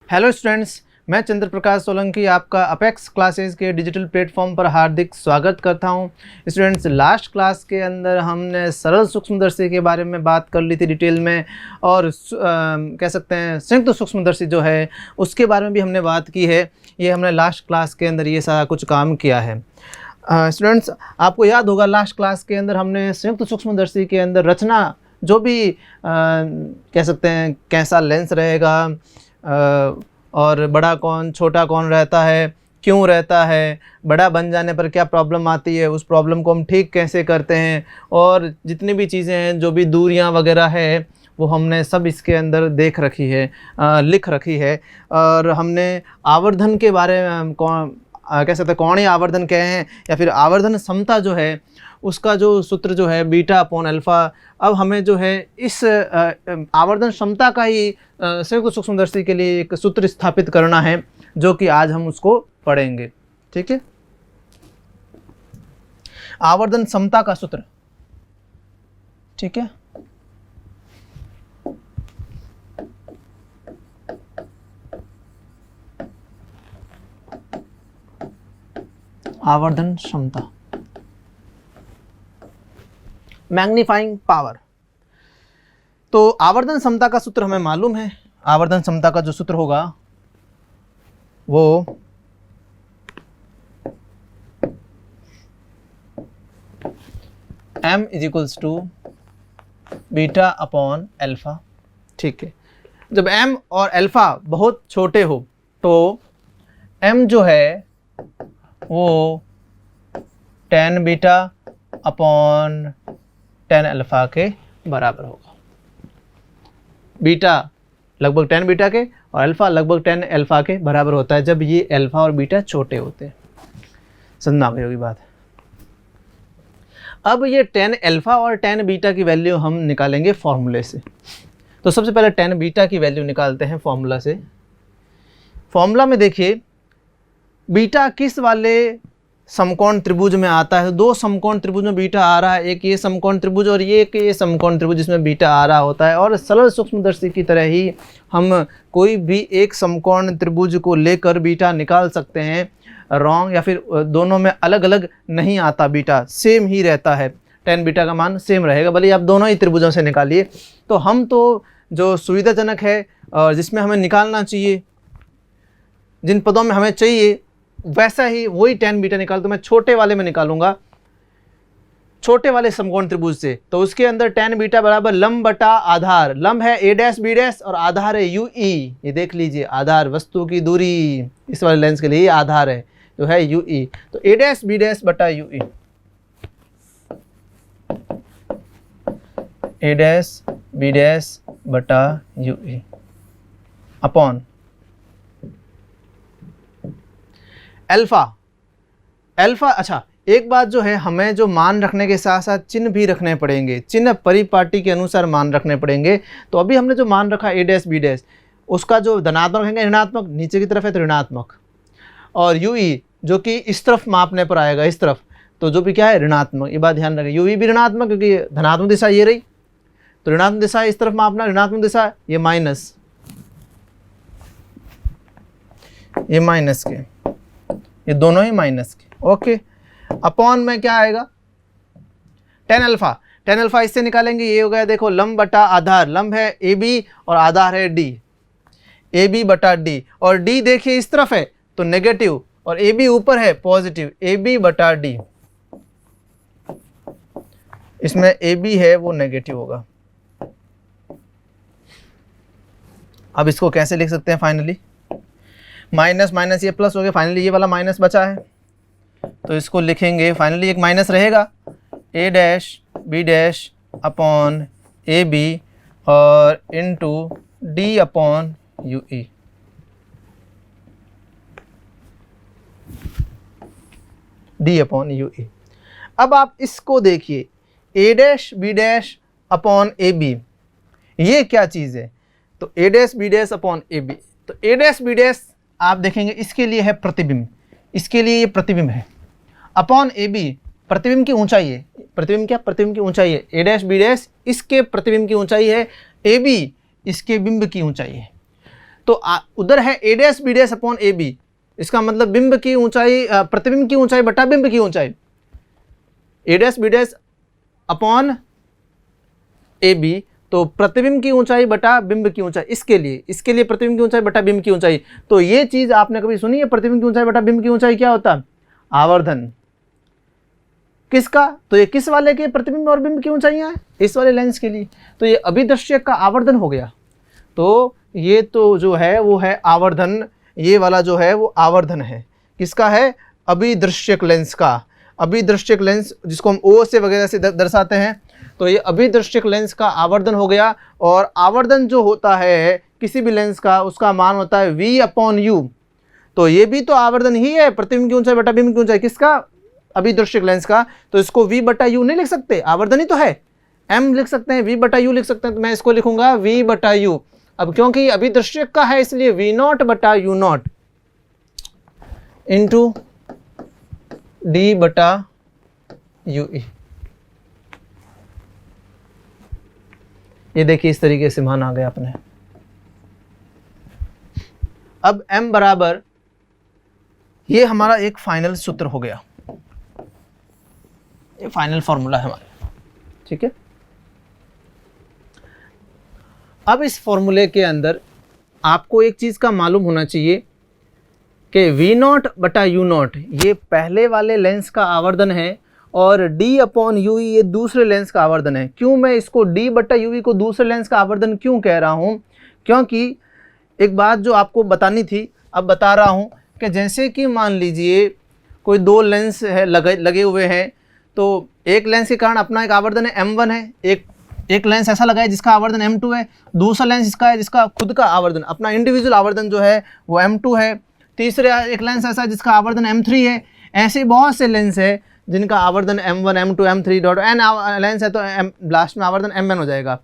Hello students, मैं चंद्र प्रकाश सोलंकी आपका apex classes के डिजिटल प्लेटफॉर्म पर हार्दिक स्वागत करता हूं। स्टूडेंट्स, लास्ट क्लास के अंदर हमने सरल सूक्ष्मदर्शी के बारे में बात कर ली थी डिटेल में, और कह सकते हैं संयुक्त सूक्ष्मदर्शी जो है उसके बारे में भी हमने बात की है। ये हमने लास्ट क्लास के अंदर ये सारा कुछ काम किया है। स्टूडेंट्स, आपको याद होगा लास्ट क्लास के अंदर हमने संयुक्त सूक्ष्मदर्शी के अंदर रचना जो भी कह सकते हैं कैसा लेंस रहेगा, और बड़ा कौन छोटा कौन रहता है, क्यों रहता है, बड़ा बन जाने पर क्या प्रॉब्लम आती है, उस प्रॉब्लम को हम ठीक कैसे करते हैं, और जितनी भी चीज़ें हैं जो भी दूरियां वगैरह है वो हमने सब इसके अंदर देख रखी है, लिख रखी है। और हमने आवर्धन के बारे में कह सकते हैं कोणीय आवर्धन कहे हैं, या फिर आवर्धन समता जो है उसका जो सूत्र जो है बीटा अपॉन अल्फ़ा। अब हमें जो है इस आवर्धन क्षमता का ही संयुक्त सूक्ष्मदर्शी के लिए एक सूत्र स्थापित करना है, जो कि आज हम उसको पढ़ेंगे। ठीक है, आवर्धन क्षमता का सूत्र। ठीक है, आवर्धन क्षमता, मैग्नीफाइंग पावर। तो आवर्धन क्षमता का सूत्र हमें मालूम है। आवर्धन क्षमता का जो सूत्र होगा वो m is equals to beta upon alpha. ठीक है, जब m और अल्फा बहुत छोटे हो तो m जो है वो tan beta upon tan alpha के बराबर होगा। बीटा लगभग tan बीटा के और अल्फा लगभग tan अल्फा के बराबर होता है जब ये अल्फा और बीटा छोटे होते हैं। समझना गई होगी बात। अब ये tan अल्फा और tan बीटा की वैल्यू हम निकालेंगे फॉर्मूले से। तो सबसे पहले tan बीटा की वैल्यू निकालते हैं फॉर्मूला से। फॉर्मूला में देखिए बीटा किस वाले समकोण त्रिभुज में आता है। दो समकोण त्रिभुज में बीटा आ रहा है, एक ये समकोण त्रिभुज और एक ये समकोण त्रिभुज जिसमें बीटा आ रहा होता है। और सरल सूक्ष्मदर्शी की तरह ही हम कोई भी एक समकोण त्रिभुज को लेकर बीटा निकाल सकते हैं। रॉन्ग या फिर दोनों में अलग अलग नहीं आता, बीटा सेम ही रहता है, tan बीटा का मान सेम रहेगा, भले आप दोनों ही त्रिभुजों से निकालिए। तो हम तो जो सुविधाजनक है और जिसमें हमें निकालना चाहिए, जिन पदों में हमें चाहिए वैसा ही वही tan बीटा निकाल, तो मैं छोटे वाले में निकालूंगा, छोटे वाले समकोण त्रिभुज से। तो उसके अंदर tan बीटा बराबर लंब बटा आधार। लंब है a डैश b डैश और आधार है ue। ये देख लीजिए, आधार वस्तु की दूरी, इस वाले लेंस के लिए ये आधार है जो है ue। तो a डैश b डैश बटा ue, a dash b dash बटा ue अपॉन अल्फा। अल्फा, अच्छा एक बात जो है, हमें जो मान रखने के साथ साथ चिन्ह भी रखने पड़ेंगे, चिन्ह परिपाटी के अनुसार मान रखने पड़ेंगे। तो अभी हमने जो मान रखा a डैश b डैश, उसका जो धनात्मक रहेंगे ऋणात्मक, नीचे की तरफ है तो ऋणात्मक, और ue जो कि इस तरफ मापने पर आएगा, इस तरफ, तो जो भी क्या है ऋणात्मक। ये बात ध्यान रखें, ue भी ऋणात्मक क्योंकि धनात्मक दिशा ये रही, तो ऋणात्मक दिशा इस तरफ मापना, ऋणात्मक दिशा ये माइनस, ये माइनस के, ये दोनों ही माइनस के। ओके, अपॉन में क्या आएगा tan अल्फा। tan अल्फा इससे निकालेंगे, ये हो गया देखो लंब बटा आधार। लंब है AB और आधार है D, AB बटा D, और D देखिए इस तरफ है तो नेगेटिव और AB ऊपर है पॉजिटिव, AB बटा D। इसमें AB है वो नेगेटिव होगा। अब इसको कैसे लिख सकते हैं फाइनली, माइनस माइनस ये प्लस हो गया, फाइनली ये वाला माइनस बचा है तो इसको लिखेंगे, फाइनली एक माइनस रहेगा, a dash b dash upon ab और into d upon ue। d upon ue। अब आप इसको देखिए, a dash b dash upon ab, ये क्या चीज़ है, तो a dash b dash upon ab। तो a डैश b डैश आप देखेंगे इसके लिए है प्रतिबिंब, इसके लिए ये प्रतिबिंब है, अपॉन ए बी प्रतिबिंब की ऊंचाई है। प्रतिबिंब क्या, प्रतिबिंब की ऊंचाई है, ए डैश बी डैश इसके प्रतिबिंब की ऊंचाई है, ए बी इसके बिंब की ऊंचाई है। तो उधर है a dash b dash upon A B, इसका मतलब बिंब की ऊंचाई, प्रतिबिंब की ऊंचाई बटा बिंब की ऊंचाई, a dash b dash upon A B, तो प्रतिबिंब की ऊंचाई बटा बिंब की ऊंचाई, इसके लिए प्रतिबिंब की ऊंचाई बटा बिंब की ऊंचाई। तो ये चीज आपने कभी सुनी है? प्रतिबिंब की ऊंचाई बटा बिंब की ऊंचाई क्या होता है? आवर्धन। किसका? तो ये किस वाले के प्रतिबिंब और बिंब की ऊंचाइयां हैं? इस वाले लेंस के लिए। तो ये अभिदृश्यक का आवर्धन हो गया। तो ये तो जो है वो है आवर्धन, ये वाला जो है वो आवर्धन है। किसका है? अभिदृश्यक लेंस का। अभिदृश्यक लेंस जिसको हम ओ से वगैरह से दर्शाते हैं, तो ये अभिदृश्यक लेंस का आवर्धन हो गया। और आवर्धन जो होता है किसी भी लेंस का, उसका मान होता है v अपॉन यू। तो ये भी तो आवर्धन ही है, प्रतिबिंब की ऊंचाई बटा बिंब की ऊंचाई, किसका? अभिदृश्यक लेंस का। तो इसको v बटा यू नहीं लिख सकते? आवर्धन ही तो है, m लिख सकते हैं, v बटा यू लिख सकते हैं। तो मैं इसको लिखूंगा v बटा यू। अब क्योंकि अभिदृश्यक का है इसलिए v नॉट बटा यू नॉट इंटू d बटा यू ई। ये देखिए इस तरीके से मान आ गया अपने। अब m बराबर, ये हमारा एक फाइनल सूत्र हो गया, ये फाइनल फॉर्मूला है हमारा, ठीक है। अब इस फॉर्मूले के अंदर आपको एक चीज का मालूम होना चाहिए कि v नॉट बटा यू नॉट ये पहले वाले लेंस का आवर्धन है और d अपॉन यू ये दूसरे लेंस का आवर्धन है। क्यों मैं इसको d बटा यू को दूसरे लेंस का आवर्धन क्यों कह रहा हूँ? क्योंकि एक बात जो आपको बतानी थी अब बता रहा हूँ कि जैसे कि मान लीजिए कोई दो लेंस है लगे हुए हैं, तो एक लेंस के कारण अपना एक आवर्धन है m1 है, एक लेंस ऐसा लगा है जिसका आवर्धन m2 है, दूसरा लेंस इसका है जिसका खुद का आवर्धन, अपना इंडिविजुअल आवर्धन जो है वो m2 है, तीसरा एक लेंस ऐसा जिसका आवर्धन m3 है। ऐसे बहुत से लेंस है जिनका आवर्धन m1 m2 m3 dot n lens है, तो लास्ट में आवर्धन mn हो जाएगा।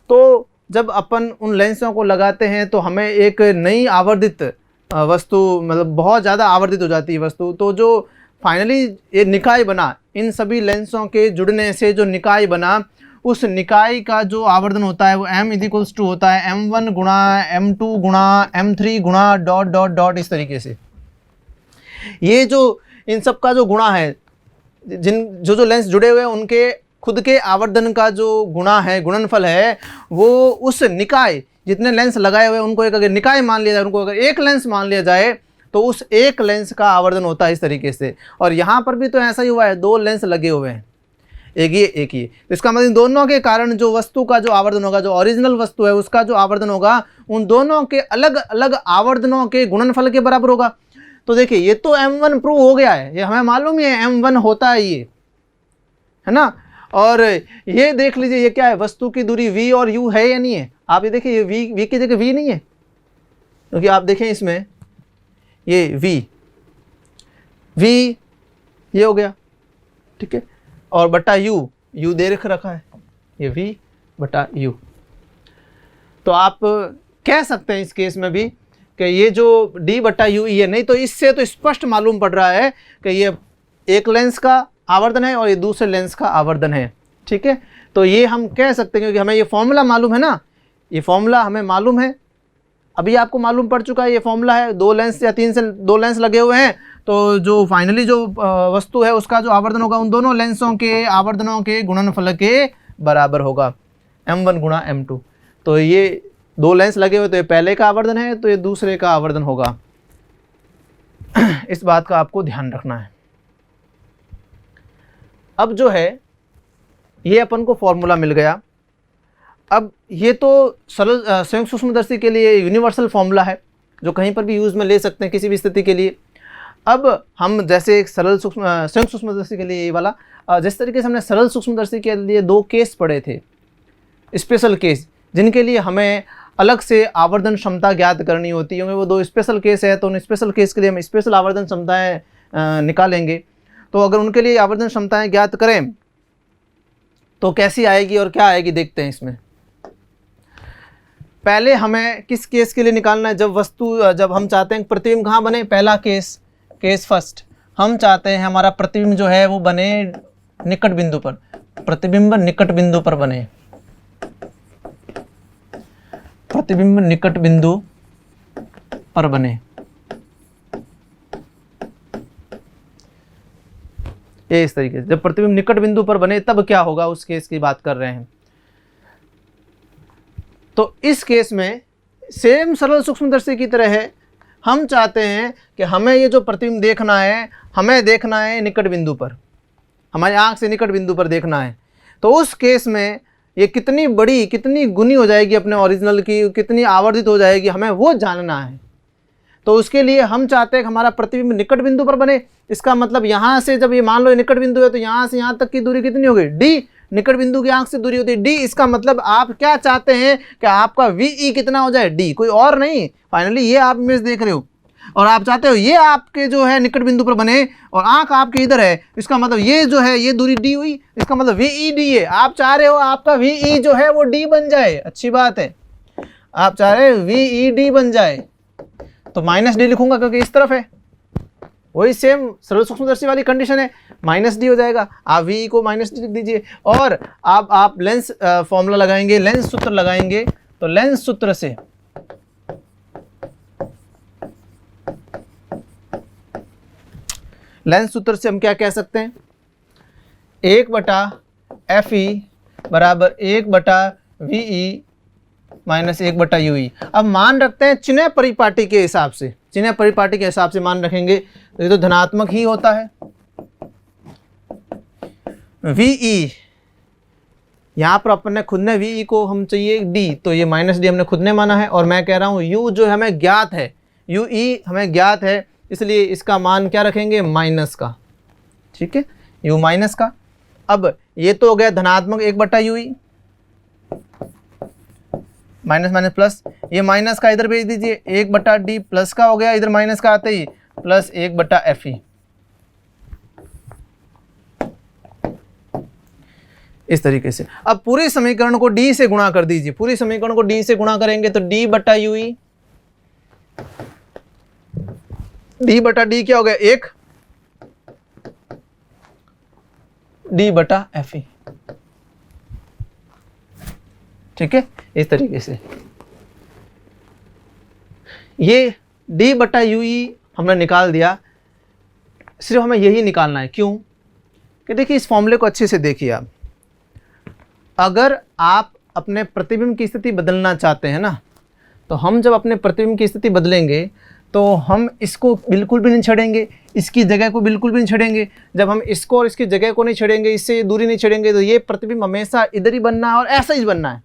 तो जब अपन उन लेंसों को लगाते हैं तो हमें एक नई आवर्धित वस्तु, मतलब बहुत ज़्यादा आवर्धित हो जाती है वस्तु। तो जो फाइनली ये निकाय बना, इन सभी लेंसों के जुड़ने से जो निकाय बना, उस निकाय का जो आवर्धन होता है वो m इक्वल्स टू होता है m1 गुणा m2 गुणा m3 गुणा डॉट डॉट डॉट, इस तरीके से। ये जो इन सब का जो गुणा है, जो लेंस जुड़े हुए हैं उनके खुद के आवर्धन का जो गुणा है, गुणनफल है, वो उस निकाय, जितने लेंस लगाए हुए हैं उनको एक अगर निकाय मान लिया जाए, उनको अगर एक लेंस मान लिया जाए, तो उस एक लेंस का आवर्धन होता है इस तरीके से। और यहाँ पर भी तो ऐसा ही हुआ है, दो लेंस लगे हुए हैं, एक ये। तो इसका मतलब दोनों के कारण जो वस्तु का जो आवर्धन होगा, जो ओरिजिनल वस्तु है उसका जो आवर्धन होगा, उन दोनों के अलग अलग आवर्धनों के गुणनफल के बराबर होगा। तो देखिए ये तो m1 प्रूव हो गया है, ये हमें मालूम ही है m1 होता है, ये है ना। और ये देख लीजिए ये क्या है, वस्तु की दूरी v और u है या नहीं है। आप ये देखिए ये v की जगह v नहीं है, क्योंकि आप देखें इसमें ये v ये हो गया, ठीक है, और बटा u दे रखा है, ये v बटा u। तो आप कह सकते हैं इस केस में भी कि ये जो d बटा यू ये नहीं, तो इससे तो स्पष्ट मालूम पड़ रहा है कि ये एक लेंस का आवर्धन है और ये दूसरे लेंस का आवर्धन है, ठीक है। तो ये हम कह सकते हैं क्योंकि हमें ये फॉर्मूला मालूम है ना, ये फॉर्मूला हमें मालूम है, अभी आपको मालूम पड़ चुका है ये फॉर्मूला है। दो लेंस या तीन से दो लेंस लगे हुए हैं, तो जो फाइनली जो वस्तु है उसका जो आवर्धन होगा उन दोनों लेंसों के आवर्धनों के गुणनफल के बराबर होगा, m1 गुणा m2। तो ये दो लेंस लगे हुए, तो ये पहले का आवर्धन है, तो ये दूसरे का आवर्धन होगा। इस बात का आपको ध्यान रखना है। अब जो है ये अपन को फॉर्मूला मिल गया। अब ये तो सरल संयुक्त सूक्ष्मदर्शी के लिए यूनिवर्सल फॉर्मूला है जो कहीं पर भी यूज़ में ले सकते हैं किसी भी स्थिति के लिए। अब हम जैसे एक सरल संयुक्त सूक्ष्मदर्शी के लिए ये वाला, जिस तरीके से हमने सरल सूक्ष्मदर्शी के लिए दो केस पढ़े थे, स्पेशल केस, जिनके लिए हमें अलग से आवर्धन क्षमता ज्ञात करनी होती है, क्योंकि वो दो स्पेशल केस है, तो उन स्पेशल केस के लिए हम स्पेशल आवर्धन क्षमताएं निकालेंगे। तो अगर उनके लिए आवर्धन क्षमताएं ज्ञात करें तो कैसी आएगी और क्या आएगी, देखते हैं इसमें। पहले हमें किस केस के लिए निकालना है, जब हम चाहते हैं प्रतिबिंब कहाँ बने, पहला केस फर्स्ट, हम चाहते हैं हमारा प्रतिबिंब जो है वो बने निकट बिंदु पर, प्रतिबिंब निकट बिंदु पर बने, प्रतिबिंब निकट बिंदु पर बने। ये इस तरीके से जब प्रतिबिंब निकट बिंदु पर बने तब क्या होगा, उस केस की बात कर रहे हैं। तो इस केस में सेम सरल सूक्ष्मदर्शी की तरह है, हम चाहते हैं कि हमें ये जो प्रतिबिंब देखना है, हमें देखना है निकट बिंदु पर, हमारी आंख से निकट बिंदु पर देखना है। तो उस केस में ये कितनी बड़ी, कितनी गुनी हो जाएगी अपने ओरिजिनल की, कितनी आवर्धित हो जाएगी, हमें वो जानना है। तो उसके लिए हम चाहते हैं कि हमारा प्रतिबिंब निकट बिंदु पर बने। इसका मतलब यहाँ से जब ये मान लो ये निकट बिंदु है तो यहाँ से यहाँ तक की दूरी कितनी होगी, डी। निकट बिंदु की आंख से दूरी होती है डी। इसका मतलब आप क्या चाहते हैं कि आपका वी कितना हो जाए, डी, कोई और नहीं। फाइनली ये आप इमेज देख रहे हो और आप चाहते हो ये आपके जो है निकट बिंदु पर बने और आंख आपके इधर है। इसका मतलब ये जो है ये दूरी डी हुई, इसका मतलब वी डी है। आप चाह रहे हो आपका वी जो है वो डी बन जाए, अच्छी बात है। आप चाह रहे हो वी डी बन जाए तो माइनस डी लिखूंगा क्योंकि इस तरफ है। वही सेम सरल सूक्ष्मदर्शी वाली कंडीशन है, माइनस डी हो जाएगा। आप वी को माइनस डी लिख दीजिए और आप लेंस फॉर्मूला लगाएंगे, लेंस सूत्र लगाएंगे। तो लेंस सूत्र से हम क्या कह सकते हैं, 1/FE बराबर 1/VE माइनस 1/UE। अब मान रखते हैं चिन्ह परिपाटी के हिसाब से, चिन्ह परिपाटी के हिसाब से मान रखेंगे तो ये तो धनात्मक ही होता है। VE यहाँ पर अपन ने खुद ने VE को हम चाहिए D, तो ये माइनस डी हमने खुद ने माना है। और मैं कह रहा हूँ U जो हमें ज्ञात है, UE हमें ज्ञात है, इसलिए इसका मान क्या रखेंगे, माइनस का। ठीक है, U माइनस का। अब ये तो हो गया धनात्मक 1/UE, माइनस माइनस प्लस, ये माइनस का इधर भेज दीजिए, 1/D प्लस का हो गया, इधर माइनस का आते ही प्लस 1/FE। इस तरीके से अब पूरे समीकरण को D से गुणा कर दीजिए। पूरे समीकरण को D से गुणा करेंगे तो D/UE, D/D क्या हो गया, 1 D/FE। ठीक है, इस तरीके से ये D/UE हमने निकाल दिया। सिर्फ हमें यही निकालना है, क्यों कि देखिए इस फॉर्मूले को अच्छे से देखिए आप। अगर आप अपने प्रतिबिंब की स्थिति बदलना चाहते हैं ना, तो हम जब अपने प्रतिबिंब की स्थिति बदलेंगे तो हम इसको बिल्कुल भी नहीं छेड़ेंगे, इसकी जगह को बिल्कुल भी नहीं छेड़ेंगे। जब हम इसको और इसकी जगह को नहीं छेड़ेंगे, इससे दूरी नहीं छेड़ेंगे, तो ये प्रतिबिंब हमेशा इधर ही बनना है और ऐसा ही बनना है,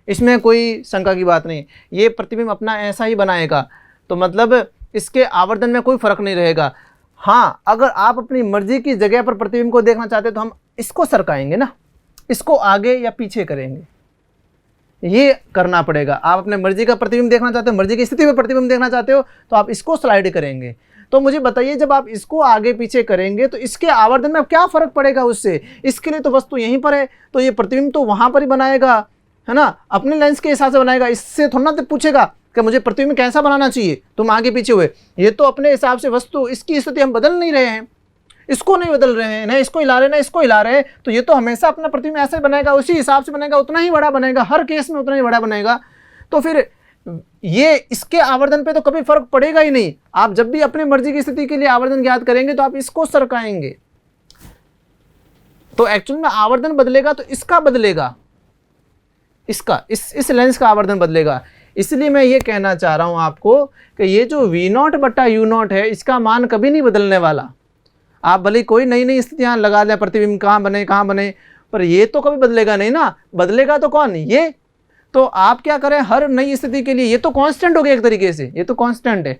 इसमें कोई शंका की बात नहीं। ये प्रतिबिंब अपना ऐसा ही बनाएगा, तो मतलब इसके आवर्धन में कोई फर्क नहीं रहेगा। हाँ, अगर आप अपनी मर्जी की जगह पर प्रतिबिंब को देखना चाहते हैं तो हम इसको सरकाएंगे ना, इसको आगे या पीछे करेंगे, ये करना पड़ेगा। आप अपने मर्जी का प्रतिबिंब देखना चाहते हो, मर्जी की स्थिति में प्रतिबिंब देखना चाहते हो, तो आप इसको स्लाइड करेंगे। तो मुझे बताइए, जब आप इसको आगे पीछे करेंगे तो इसके आवर्धन में क्या फर्क पड़ेगा उससे? इसके लिए तो वस्तु यहीं पर है, तो ये प्रतिबिंब तो वहां पर ही बनाएगा, है ना, अपने लेंस के हिसाब से बनाएगा। इससे थोड़ा ना पूछेगा कि मुझे प्रतिबिंब कैसा बनाना चाहिए, तुम आगे पीछे हुए। ये तो अपने हिसाब से वस्तु, इसकी स्थिति हम बदल नहीं रहे हैं, इसको नहीं बदल रहे हैं, ना इसको हिला रहे ना इसको हिला रहे हैं, तो ये तो हमेशा अपना प्रतिबिंब ऐसे बनेगा, उसी हिसाब से बनेगा, उतना ही बड़ा बनेगा, हर केस में उतना ही बड़ा बनेगा। तो फिर ये इसके आवर्धन पे तो कभी फर्क पड़ेगा ही नहीं। आप जब भी अपनी मर्जी की स्थिति के लिए आवर्धन ज्ञात करेंगे तो आप इसको सरकाएंगे, तो एक्चुअल में आवर्धन बदलेगा तो इसका बदलेगा, इसका इस लेंस का आवर्धन बदलेगा। इसलिए मैं ये कहना चाह रहा हूं आपको कि ये जो V0/U0 है, इसका मान कभी नहीं बदलने वाला। आप भले कोई नई नई स्थितियां लगा लें, प्रतिबिंब कहाँ बने, पर ये तो कभी बदलेगा नहीं ना। बदलेगा तो कौन, ये। तो आप क्या करें, हर नई स्थिति के लिए, ये तो कांस्टेंट हो गया एक तरीके से, ये तो कांस्टेंट है,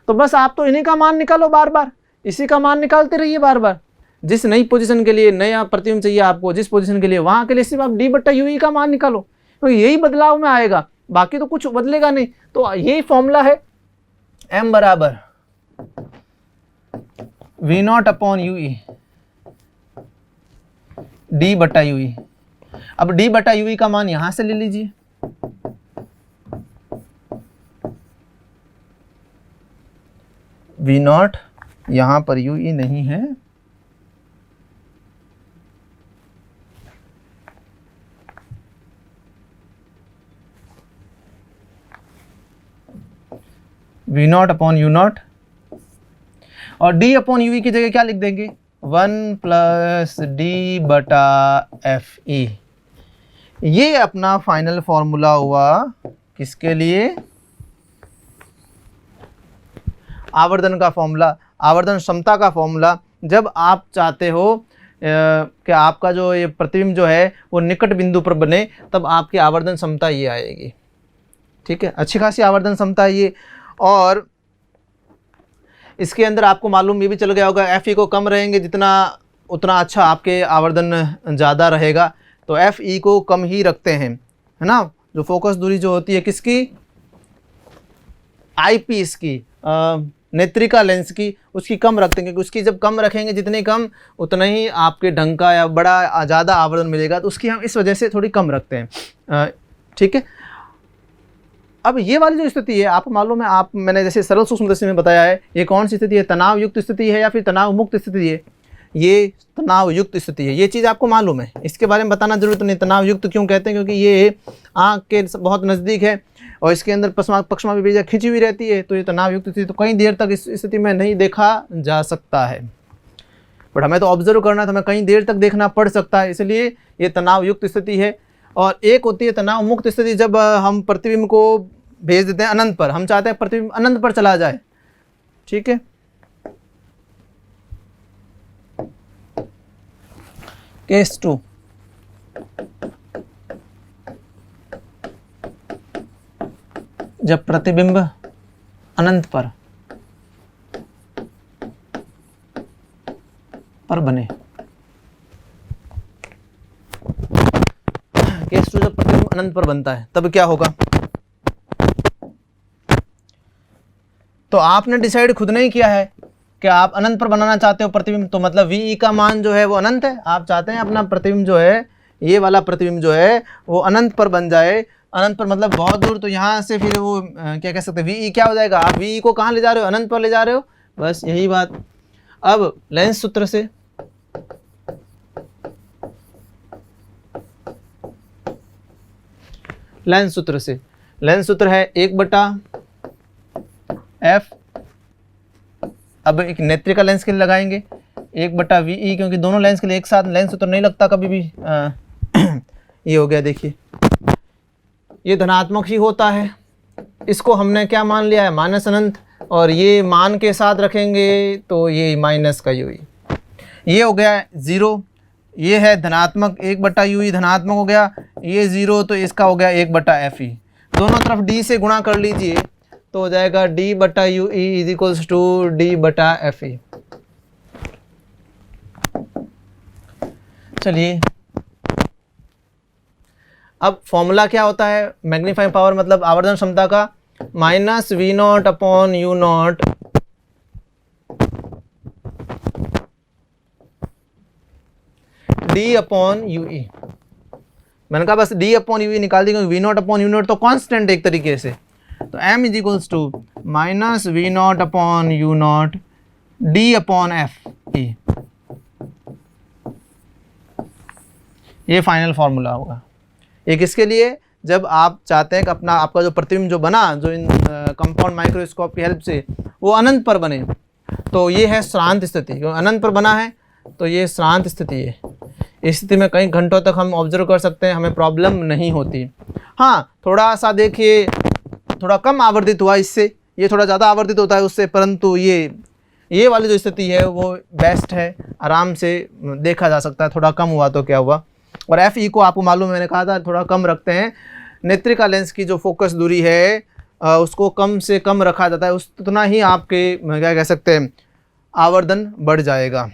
तो बस आप तो इन्हीं का मान निकालो बार बार, इसी का मान निकालते रहिए बार बार। जिस नई पोजीशन के लिए नया प्रतिबिंब चाहिए आपको, जिस पोजीशन के लिए, वहां के लिए सिर्फ आप D/UE का मान निकालो, तो यही बदलाव में आएगा, बाकी तो कुछ बदलेगा नहीं। तो यही फॉर्मूला है, M बराबर V0/UE D/UE। अब D/UE का मान यहां से ले लीजिए, V0 यहां पर UE नहीं है, V not upon U not, और डी अपॉन यू ई की जगह क्या लिख देंगे 1 प्लस डी बटा एफ ई। ये अपना फाइनल फॉर्मूला हुआ किसके लिए, आवर्धन का फॉर्मूला, आवर्धन क्षमता का फॉर्मूला। जब आप चाहते हो कि आपका जो ये प्रतिबिंब जो है वो निकट बिंदु पर बने, तब आपकी आवर्धन क्षमता ये आएगी। ठीक है, अच्छी खासी आवर्धन क्षमता है ये। और इसके अंदर आपको मालूम ये भी चल गया होगा, एफ ई को कम रहेंगे जितना उतना अच्छा आपके आवर्धन ज़्यादा रहेगा। तो एफ ई को कम ही रखते हैं, है ना। जो फोकस दूरी जो होती है किसकी, आई पीस की, नेत्रिका लेंस की, उसकी कम रखते हैं, क्योंकि उसकी जब कम रखेंगे जितनी कम उतना ही आपके ढंग का या बड़ा ज़्यादा आवर्धन मिलेगा, तो उसकी हम इस वजह से थोड़ी कम रखते हैं। ठीक है, अब ये वाली जो स्थिति है आपको मालूम है, मैंने जैसे सरल सूक्ष्मदर्शी में बताया है, ये कौन सी स्थिति है, तनाव युक्त स्थिति है या फिर तनाव मुक्त स्थिति है। ये तनाव युक्त स्थिति है, ये चीज़ आपको मालूम है, इसके बारे में बताना जरूरत नहीं। तनाव युक्त क्यों कहते हैं, क्योंकि ये आँख के बहुत नज़दीक है और इसके अंदर पक्षमा विभेजक खिंची हुई रहती है, तो ये तनाव युक्त स्थिति तो कई देर तक इस स्थिति में नहीं देखा जा सकता है। बट हमें तो ऑब्जर्व करना है, तो हमें कई देर तक देखना पड़ सकता है, इसलिए ये तनाव युक्त स्थिति है। और एक होती है तनाव मुक्त स्थिति, जब हम प्रतिबिंब को भेज देते हैं अनंत पर, हम चाहते हैं प्रतिबिंब अनंत पर चला जाए। ठीक है, केस 2, जब प्रतिबिंब अनंत पर बने। केस 2, जब प्रतिबिंब अनंत पर बनता है तब क्या होगा। तो आपने डिसाइड खुद नहीं किया है कि आप अनंत पर बनाना चाहते हो प्रतिबिंब, तो मतलब वी का मान जो है वो अनंत है। आप चाहते हैं अपना प्रतिबिंब जो है, ये वाला प्रतिबिंब जो है वो अनंत पर बन जाए। अनंत पर मतलब बहुत दूर, तो यहाँ से फिर वो क्या कह सकते हैं, वी क्या हो जाएगा, आप वी को कहाँ ले जा रहे हो, अनंत पर ले जा रहे हो, बस यही बात। अब लेंस सूत्र से लेंस सूत्र है 1/f। अब एक नेत्रिका लेंस के लिए लगाएंगे 1/VE, क्योंकि दोनों लेंस के लिए एक साथ लेंस सूत्र नहीं लगता कभी भी। ये हो गया, देखिए ये धनात्मक ही होता है, इसको हमने क्या मान लिया है, माइनस अनंत, और ये मान के साथ रखेंगे तो ये माइनस का यूई, ये हो गया 0। ये है धनात्मक 1/UE धनात्मक हो गया, ये 0, तो इसका हो गया 1/FE। दोनों तरफ d से गुणा कर लीजिए तो हो जाएगा d/UE is equals to d/FE। चलिए, अब फॉर्मूला क्या होता है, मैग्नीफाइंग पावर मतलब आवर्धन क्षमता का, -V0/U0 d/UE। मैंने कहा बस d/UE निकाल दी, क्योंकि V0/U0 तो कांस्टेंट एक तरीके से। तो m is equals to -V0/U0 d/FE। ये फाइनल फार्मूला होगा। ये किसके लिए, जब आप चाहते हैं कि आपका जो प्रतिबिंब जो बना, जो इन कंपाउंड माइक्रोस्कोप की हेल्प से वो अनंत पर बने, तो ये है श्रांत स्थिति। क्योंकि अनंत पर बना है तो ये श्रांत स्थिति है। इस स्थिति में कई घंटों तक हम ऑब्जर्व कर सकते हैं, हमें प्रॉब्लम नहीं होती। हाँ, थोड़ा सा देखिए, थोड़ा कम आवर्धित हुआ इससे, ये थोड़ा ज़्यादा आवर्धित होता है उससे, परंतु ये वाली जो स्थिति है वो बेस्ट है, आराम से देखा जा सकता है। थोड़ा कम हुआ तो क्या हुआ। और एफ ई को आपको मालूम, मैंने कहा था थोड़ा कम रखते हैं। नेत्रिका लेंस की जो फोकस दूरी है उसको कम से कम रखा जाता है, उतना ही आपके क्या कह सकते हैं आवर्धन बढ़ जाएगा।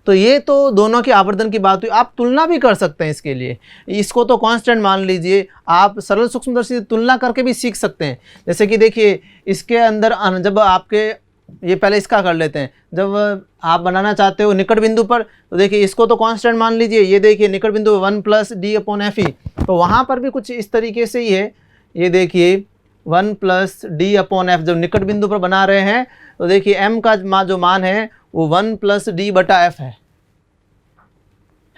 तो ये तो दोनों के आवर्धन की बात हुई। आप तुलना भी कर सकते हैं इसके लिए, इसको तो कांस्टेंट मान लीजिए, आप सरल सूक्ष्मदर्शी से तुलना करके भी सीख सकते हैं। जैसे कि देखिए इसके अंदर जब आपके, ये पहले इसका कर लेते हैं, जब आप बनाना चाहते हो निकट बिंदु पर, तो देखिए इसको तो कांस्टेंट मान लीजिए। ये देखिए निकट बिंदु 1 + d/FE, तो वहाँ पर भी कुछ इस तरीके से ही है। ये देखिए 1 + d/F, जब निकट बिंदु पर बना रहे हैं तो देखिए m का जो मान है वो 1 + d/F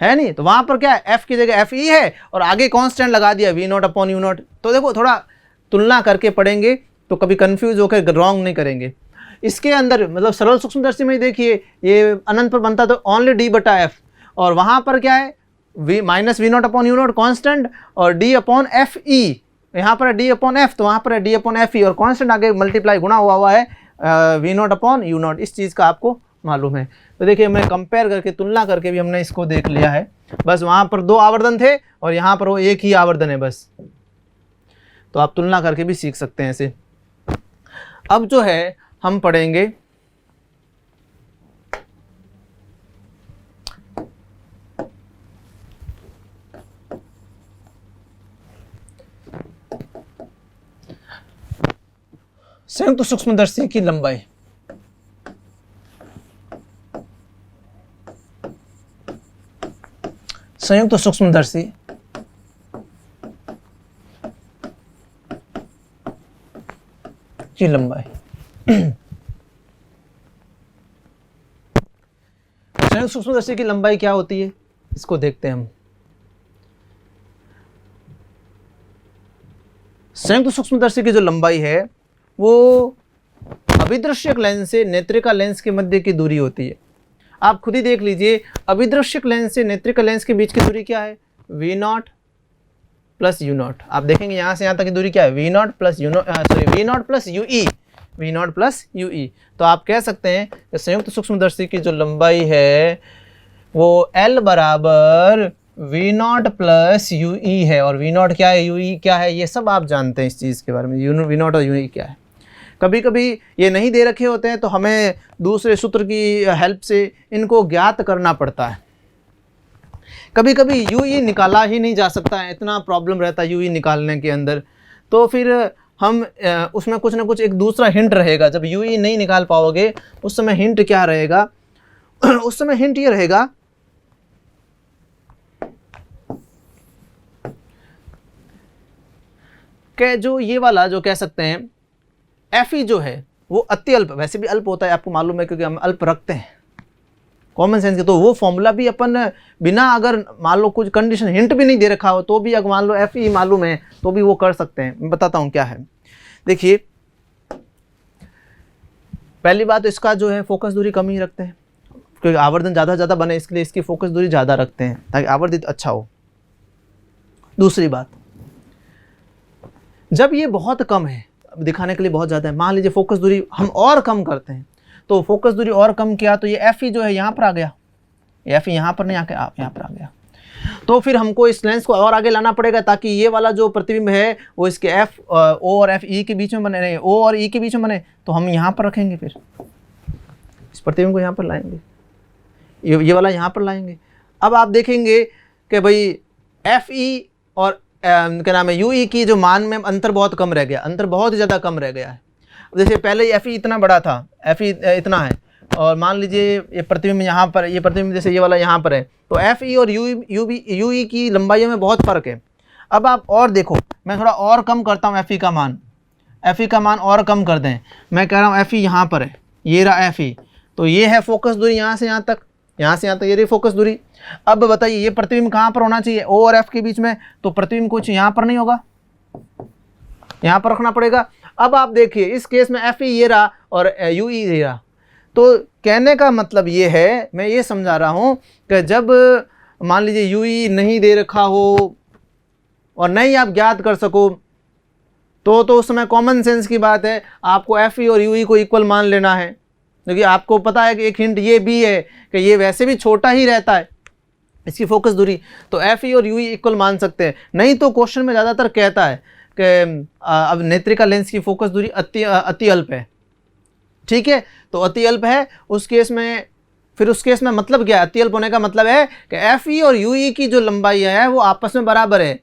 है नहीं। तो वहाँ पर क्या है, f की जगह FE है और आगे कांस्टेंट लगा दिया V0/U0। तो देखो थोड़ा तुलना करके पढ़ेंगे तो कभी कंफ्यूज होकर रॉन्ग नहीं करेंगे। इसके अंदर मतलब सरल सूक्ष्मदर्शी में देखिए ये अनंत पर बनता तो ओनली डी बटा एफ, और वहाँ पर क्या है V minus V not upon U not constant और डी अपॉन एफ ई, यहाँ पर है डी अपॉन एफ तो वहाँ पर है डी अपॉन एफ ई, और कॉन्स्टेंट आगे मल्टीप्लाई गुणा हुआ है V not upon U not. इस चीज़ का आपको मालूम है। तो देखिए मैं कंपेयर करके तुलना करके भी हमने इसको देख लिया है। बस वहाँ पर 2 आवर्धन थे और यहाँ पर वो एक ही आवर्धन है बस, तो आप तुलना करके भी सीख सकते हैं ऐसे। अब जो है हम पढ़ेंगे संयुक्त सूक्ष्मदर्शी की लंबाई। संयुक्त सूक्ष्मदर्शी की लंबाई। संयुक्त सूक्ष्मदर्शी की लंबाई क्या होती है इसको देखते हैं हम। संयुक्त सूक्ष्मदर्शी की जो लंबाई है वो अभिदृश्यक लेंस से नेत्रिका लेंस के मध्य की दूरी होती है। आप खुद ही देख लीजिए, अभिदृश्यक लेंस से नेत्रिका लेंस के बीच की दूरी क्या है, V not plus U not. आप देखेंगे यहाँ से यहाँ तक की दूरी क्या है, V not plus U not, sorry V not plus U E, V not plus U E. तो आप कह सकते हैं कि संयुक्त सूक्ष्मदर्शी की जो लंबाई है वो L बराबर V not plus U E है। और वी नॉट क्या है, यू ई क्या है, ये सब आप जानते हैं इस चीज़ के बारे में, वी नॉट और यू ई क्या है। कभी कभी ये नहीं दे रखे होते हैं तो हमें दूसरे सूत्र की हेल्प से इनको ज्ञात करना पड़ता है। कभी कभी यू ई निकाला ही नहीं जा सकता है, इतना प्रॉब्लम रहता है यू ई निकालने के अंदर, तो फिर हम उसमें कुछ ना कुछ एक दूसरा हिंट रहेगा। जब यू ई नहीं निकाल पाओगे उस समय हिंट क्या रहेगा उस समय हिंट ये रहेगा कि जो ये वाला जो कह सकते हैं एफ ई जो है वो अति अल्प, वैसे भी अल्प होता है आपको मालूम है क्योंकि हम अल्प रखते हैं कॉमन सेंस के, तो वो फॉर्मूला भी अपन बिना अगर मान लो कुछ कंडीशन हिंट भी नहीं दे रखा हो तो भी अगर मान लो एफ ई मालूम है तो भी वो कर सकते हैं। मैं बताता हूँ क्या है। देखिए पहली बात तो इसका जो है फोकस दूरी कम ही रखते हैं क्योंकि आवर्धन ज़्यादा बने, इसके लिए इसकी फोकस दूरी ज़्यादा रखते हैं ताकि आवर्धित अच्छा हो। दूसरी बात, जब ये बहुत कम है, दिखाने के लिए बहुत ज़्यादा है, मान लीजिए फोकस दूरी हम और कम करते हैं तो फोकस दूरी और कम किया तो ये एफ ई जो है यहाँ पर आ गया, एफ ई यहाँ पर नहीं आके आप यहाँ पर आ गया, तो फिर हमको इस लेंस को और आगे लाना पड़ेगा ताकि ये वाला जो प्रतिबिंब है वो इसके एफ ओ और एफ ई के बीच में बने, नहीं ओ और ई के बीच में बने, तो हम यहाँ पर रखेंगे, फिर इस प्रतिबिंब को यहाँ पर लाएंगे, ये वाला यहाँ पर लाएंगे। अब आप देखेंगे कि भाई एफ ई और क्या नाम है यू ई की जो मान में अंतर बहुत कम रह गया, अंतर बहुत ही ज़्यादा कम रह गया है। जैसे पहले एफ ई इतना बड़ा था, एफ ई इतना है और मान लीजिए ये प्रतिबिंब यहाँ पर, ये प्रतिबिंब जैसे ये वाला यहाँ पर है, तो एफ ई और यू ई की लंबाइयों में बहुत फ़र्क है। अब आप और देखो, मैं थोड़ा और कम करता हूँ एफ ई का मान, एफ ई का मान और कम कर दें, मैं कह रहा हूँ एफ ई यहाँ पर है, ये रहा एफ ई, तो ये है फोकस दूरी यहाँ से यहाँ तक, यहाँ से यहाँ तक ये रही फोकस दूरी। अब बताइए ये प्रतिबिंब कहाँ पर होना चाहिए, ओ और एफ के बीच में, तो प्रतिबिंब कुछ यहाँ पर नहीं होगा, यहाँ पर रखना पड़ेगा। अब आप देखिए इस केस में एफ ई ये रहा और यू ई ये रहा, तो कहने का मतलब ये है, मैं ये समझा रहा हूँ कि जब मान लीजिए यू ई नहीं दे रखा हो और नहीं आप ज्ञात कर सको तो उस समय कॉमन सेंस की बात है, आपको एफ ई और यू ई को इक्वल मान लेना है, क्योंकि आपको पता है कि एक हिंट ये भी है कि ये वैसे भी छोटा ही रहता है इसकी फोकस दूरी, तो एफ ई और यू ई इक्वल मान सकते हैं। नहीं तो क्वेश्चन में ज़्यादातर कहता है कि अब नेत्रिका लेंस की फोकस दूरी अति अल्प है, ठीक है, तो अति अल्प है उस केस में, फिर उस केस में मतलब क्या है, अति अल्प होने का मतलब है कि एफ ई और यू ई की जो लंबाई है वो आपस में बराबर है।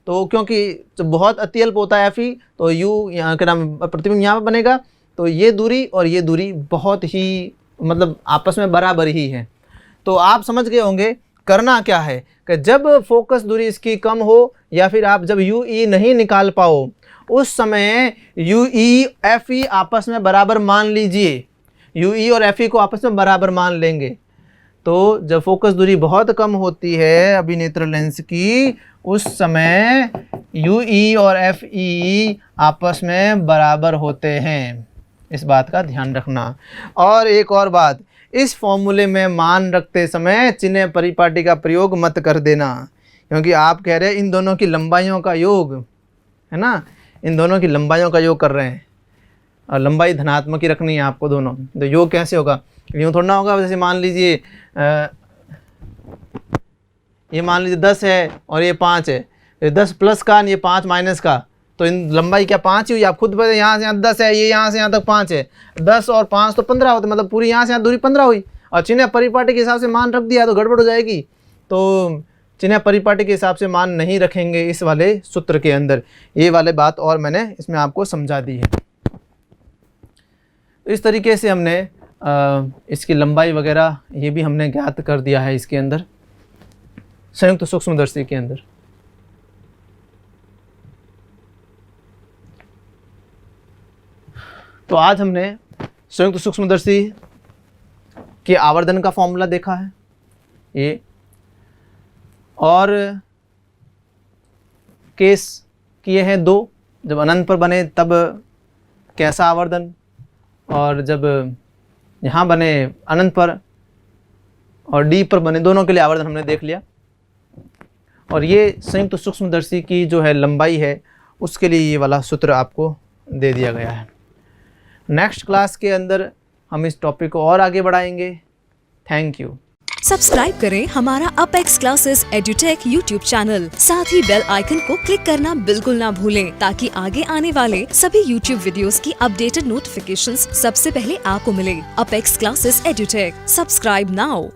तो क्योंकि जब बहुत अति अल्प होता है एफ ई तो यू यहाँ के नाम प्रतिबिंब यहाँ पर बनेगा, तो ये दूरी और ये दूरी बहुत ही मतलब आपस में बराबर ही है। तो आप समझ गए होंगे करना क्या है कि जब फोकस दूरी इसकी कम हो या फिर आप जब यू ई नहीं निकाल पाओ उस समय यू ई एफ ई आपस में बराबर मान लीजिए, यू ई और एफ ई को आपस में बराबर मान लेंगे। तो जब फोकस दूरी बहुत कम होती है अभिनेत्र लेंस की, उस समय UE और FE आपस में बराबर होते हैं। इस बात का ध्यान रखना। और एक और बात, इस फॉर्मूले में मान रखते समय चिन्ह परिपाटी का प्रयोग मत कर देना, क्योंकि आप कह रहे हैं इन दोनों की लंबाइयों का योग, है ना, इन दोनों की लंबाइयों का योग कर रहे हैं और लंबाई धनात्मक ही रखनी है आपको दोनों। तो योग कैसे होगा? यूँ थोड़ा ना होगा। जैसे मान लीजिए ये मान लीजिए 10 है और ये 5 है, ये 10 प्लस का, ये 5 माइनस का, तो इन लंबाई क्या 5 ही हुई? आप खुद बताइए। यहाँ से यहाँ 10 है, ये यहाँ से यहाँ तक 5 है, 10 और 5 तो 15 होते, मतलब पूरी यहाँ से यहाँ दूरी 15 हुई। और चिन्ह परिपाटी के हिसाब से मान रख दिया तो गड़बड़ हो जाएगी। तो चिन्ह परिपाटी के हिसाब से मान नहीं रखेंगे इस वाले सूत्र के अंदर। ये वाले बात और मैंने इसमें आपको समझा दी है। इस तरीके से हमने इसकी लंबाई वगैरह ये भी हमने ज्ञात कर दिया है इसके अंदर, संयुक्त सूक्ष्मदर्शी के अंदर। तो आज हमने संयुक्त सूक्ष्मदर्शी के आवर्धन का फॉर्मूला देखा है ये, और केस किए हैं 2, जब अनंत पर बने तब कैसा आवर्धन, और जब यहाँ बने अनंत पर और D पर बने, दोनों के लिए आवर्धन हमने देख लिया। और ये संयुक्त सूक्ष्मदर्शी की जो है लंबाई है उसके लिए ये वाला सूत्र आपको दे दिया गया है। नेक्स्ट क्लास के अंदर हम इस टॉपिक को और आगे बढ़ाएंगे। Thank you. सब्सक्राइब करें हमारा apex classes edutech YouTube channel, साथ ही बेल आइकन को क्लिक करना बिल्कुल ना भूलें, ताकि आगे आने वाले सभी यूट्यूब वीडियोस की अपडेटेड नोटिफिकेशंस सबसे पहले आपको मिले। Apex classes edutech, subscribe now.